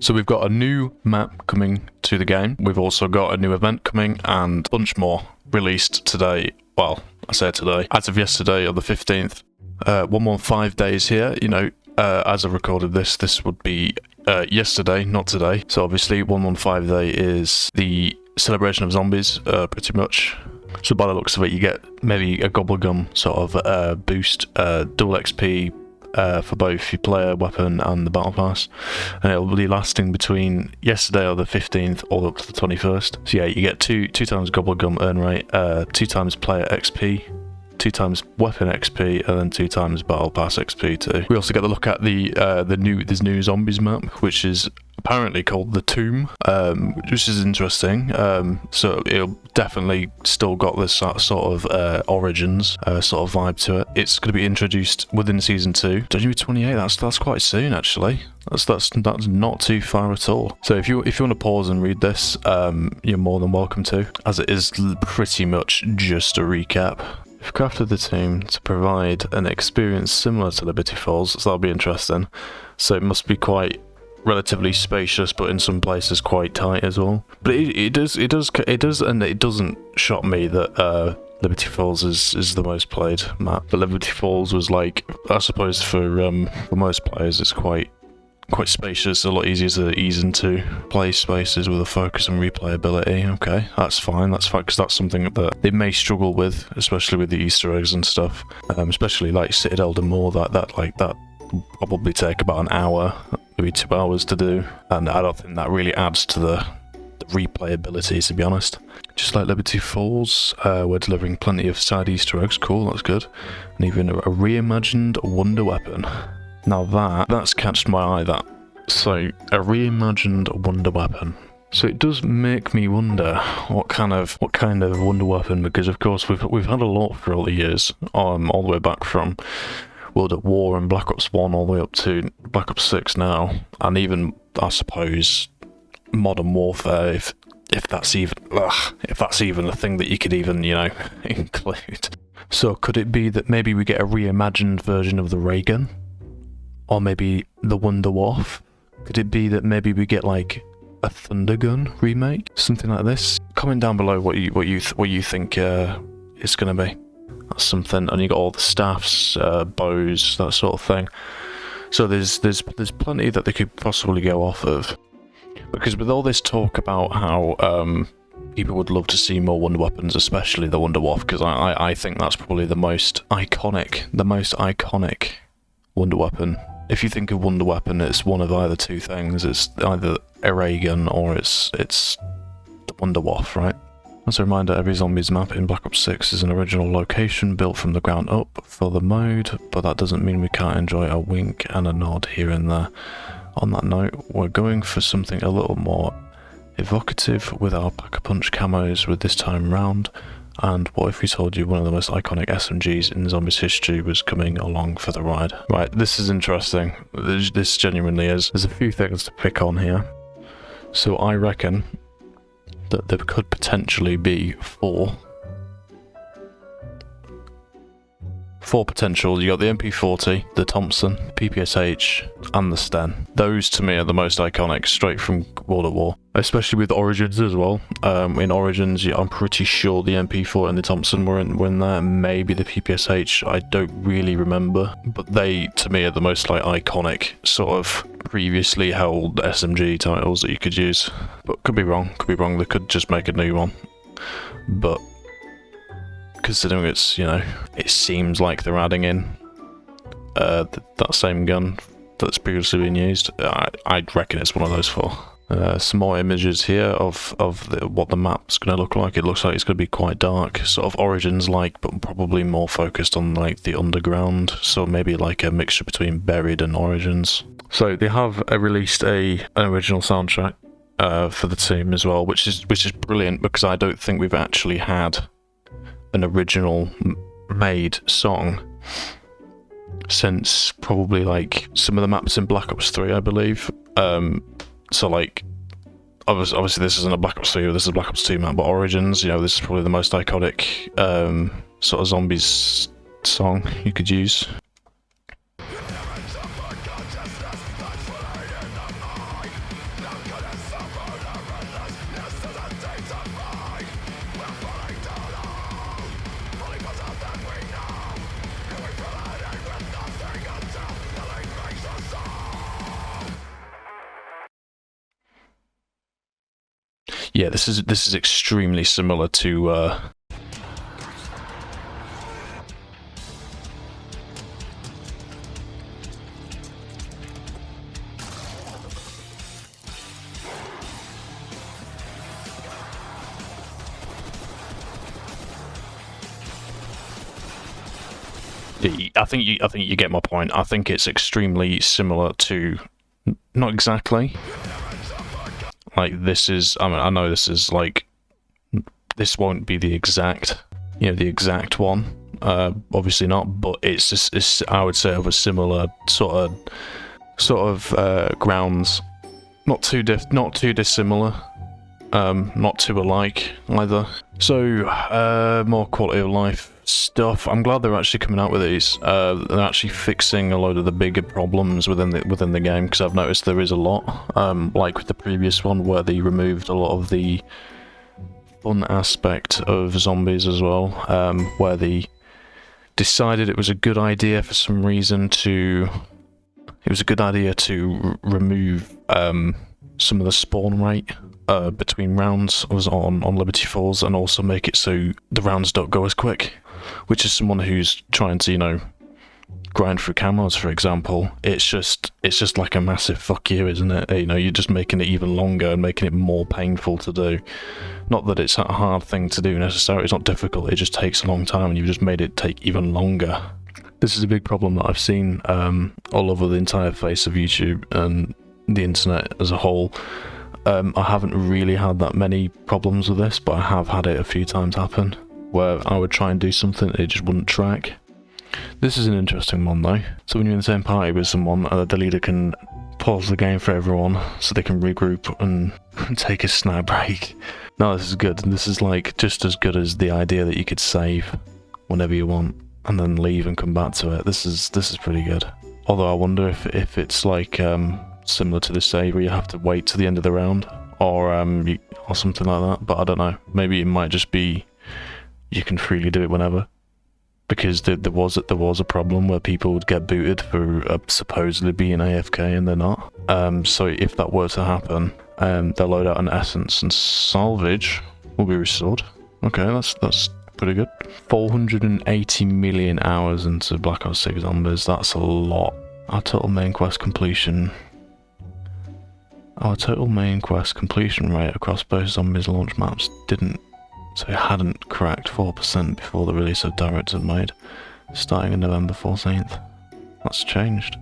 So we've got a new map coming to the game. We've also got a new event coming and a bunch more released today. Well, I say today. As of yesterday on the 15th. 115 days here, you know, as I recorded this would be yesterday, not today. So obviously 115 day is the celebration of zombies, pretty much. So by the looks of it, you get maybe a gobblegum sort of boost, double XP, for both your player, weapon, and the battle pass, and it'll be lasting between yesterday or the 15th all up to the 21st. So yeah, you get two times gobblegum earn rate, 2 times player XP, 2 times weapon XP, and then 2 times battle pass XP too. We also get to look at this new zombies map, which is apparently called the Tomb, which is interesting. So it'll definitely still got this sort of Origins sort of vibe to it. It's going to be introduced within season 2, January 28. That's quite soon actually. That's not too far at all. So if you want to pause and read this, you're more than welcome to, as it is pretty much just a recap. We've crafted the Tomb to provide an experience similar to Liberty Falls, so that'll be interesting. So it must be quite relatively spacious, but in some places quite tight as well. But it does, and it doesn't shock me that Liberty Falls is the most played map. But Liberty Falls was like, I suppose for most players, it's quite spacious, a lot easier to ease into play spaces with a focus on replayability. Okay, that's fine, because that's something that they may struggle with, especially with the Easter eggs and stuff. Especially like Citadel de Moor, that will probably take about an hour, maybe 2 hours to do, and I don't think that really adds to the replayability, to be honest. Just like Liberty Falls, we're delivering plenty of side Easter eggs. Cool, that's good, and even a reimagined wonder weapon. Now that's catched my eye, that. So, a reimagined wonder weapon. So it does make me wonder what kind of wonder weapon, because of course we've had a lot for all the years, all the way back from World at War and Black Ops 1 all the way up to Black Ops 6 now, and even, I suppose, Modern Warfare, if that's even a thing that you could even, you know, include. So could it be that maybe we get a reimagined version of the ray gun? Or maybe the Wonder Waff? Could it be that maybe we get like a Thunder Gun remake? Something like this? Comment down below what you think it's gonna be. That's something. And you got all the staffs, bows, that sort of thing. So there's plenty that they could possibly go off of. Because with all this talk about how people would love to see more wonder weapons, especially the Wonder Waff, because I think that's probably the most iconic wonder weapon. If you think of wonder weapon, it's one of either two things. It's either a ray gun or it's the Wonder Waff, right? As a reminder, every zombies map in Black Ops 6 is an original location built from the ground up for the mode, but that doesn't mean we can't enjoy a wink and a nod here and there. On that note, we're going for something a little more evocative with our Pack-a-Punch camos with this time round. And what if we told you one of the most iconic SMGs in zombies history was coming along for the ride? Right, this is interesting. This genuinely is. There's a few things to pick on here. So I reckon that there could potentially be four potentials. You got the MP40, the Thompson, PPSH, and the Sten. Those to me are the most iconic, straight from World at War. Especially with Origins as well. In Origins, I'm pretty sure the MP40 and the Thompson were in there. Maybe the PPSH, I don't really remember. But they, to me, are the most like iconic sort of previously held SMG titles that you could use. But could be wrong. They could just make a new one. But considering it's, you know, it seems like they're adding in that same gun that's previously been used, I'd reckon it's one of those four. Some more images here of what the map's going to look like. It looks like it's going to be quite dark, sort of Origins-like, but probably more focused on like the underground, so maybe like a mixture between Buried and Origins. So they have released an original soundtrack for the team as well, which is brilliant, because I don't think we've actually had an original made song since probably like some of the maps in Black Ops 3, I believe. So like obviously this isn't a Black Ops 3, this is a Black Ops 2 map, but Origins, you know, this is probably the most iconic sort of zombies song you could use. Yeah, this is extremely similar to I think you get my point. I think it's extremely similar to, not exactly. Like this is, I mean, I know this is like, this won't be the exact, you know, the exact one. Obviously not, but it's just, I would say, of a similar sort of grounds. Not too dissimilar. Not too alike either. So, more quality of life stuff. I'm glad they're actually coming out with these. They're actually fixing a load of the bigger problems within the game, because I've noticed there is a lot. Like with the previous one, where they removed a lot of the fun aspect of zombies as well, where they decided it was a good idea for some reason to... It was a good idea to remove some of the spawn rate between rounds on Liberty Falls, and also make it so the rounds don't go as quick. Which is someone who's trying to, you know, grind through camos, for example. It's just like a massive fuck you, isn't it? You know, you're just making it even longer and making it more painful to do. Not that it's a hard thing to do necessarily, it's not difficult, it just takes a long time, and you've just made it take even longer. This is a big problem that I've seen all over the entire face of YouTube and the internet as a whole. I haven't really had that many problems with this, but I have had it a few times happen, where I would try and do something, it just wouldn't track. This is an interesting one though. So when you're in the same party with someone, the leader can pause the game for everyone so they can regroup and take a snack break. No, this is good. This is like just as good as the idea that you could save whenever you want and then leave and come back to it. This is pretty good. Although I wonder if it's like similar to the save where you have to wait to the end of the round, or something like that. But I don't know. Maybe it might just be you can freely do it whenever, because there was a problem where people would get booted for supposedly being AFK and they're not. So if that were to happen, they'll load out an essence and salvage will be restored. Okay, that's pretty good. 480 million hours into Black Ops 6 Zombies. That's a lot. Our total main quest completion rate across both Zombies launch maps so it hadn't cracked 4% before the release of Director's Mode, starting on November 14th. That's changed.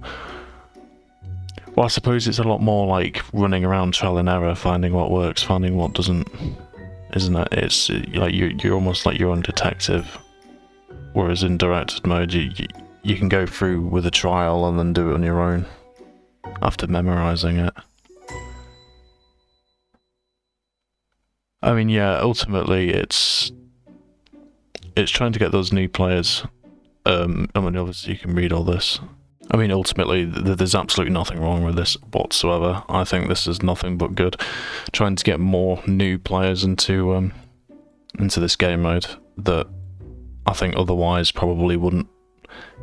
Well, I suppose it's a lot more like running around trial and error, finding what works, finding what doesn't, isn't it? It's like you're almost like your own detective, whereas in Director's Mode you can go through with a trial and then do it on your own after memorizing it. I mean, yeah, ultimately it's trying to get those new players. I mean, obviously you can read all this. I mean, ultimately there's absolutely nothing wrong with this whatsoever. I think this is nothing but good. Trying to get more new players into this game mode that I think otherwise probably wouldn't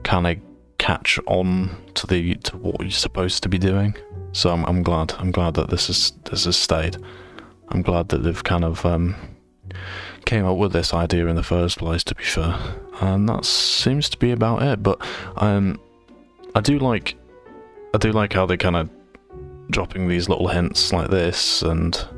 kind of catch on to what you're supposed to be doing. So I'm glad that this has stayed. I'm glad that they've kind of came up with this idea in the first place, to be fair, and that seems to be about it. But I do like how they kind of dropping these little hints like this, and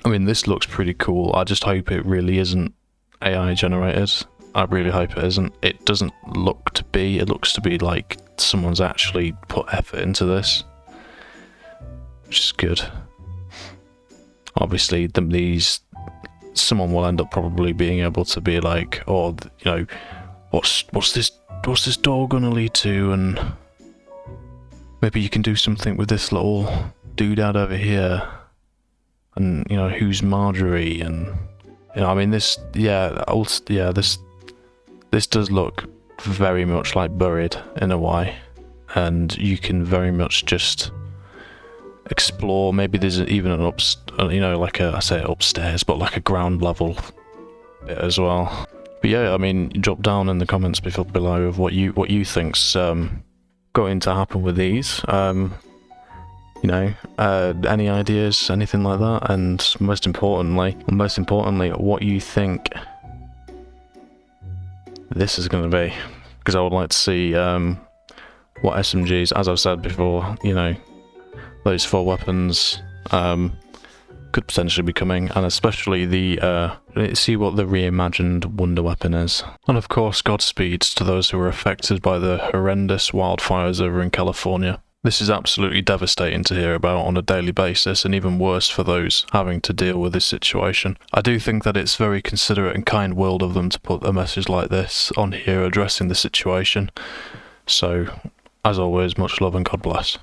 I mean, this looks pretty cool. I just hope it really isn't AI generated. I really hope it isn't. It doesn't look to be. It looks to be like someone's actually put effort into this, which is good. Obviously, someone will end up probably being able to be like, oh, you know, what's this door gonna lead to, and maybe you can do something with this little doodad over here, and you know, who's Marjorie, and you know, I mean, this does look very much like Buried in a way, and you can very much just explore. Maybe there's even an I say upstairs, but like a ground level bit as well. But yeah, I mean, drop down in the comments below of what you think's going to happen with these. You know, any ideas, anything like that, and most importantly, what you think this is going to be, because I would like to see what SMGs, as I've said before, you know, those 4 weapons could potentially be coming, and especially see what the reimagined wonder weapon is. And of course, Godspeeds to those who were affected by the horrendous wildfires over in California. This is absolutely devastating to hear about on a daily basis, and even worse for those having to deal with this situation. I do think that it's very considerate and kind-willed of them to put a message like this on here addressing the situation. So, as always, much love and God bless.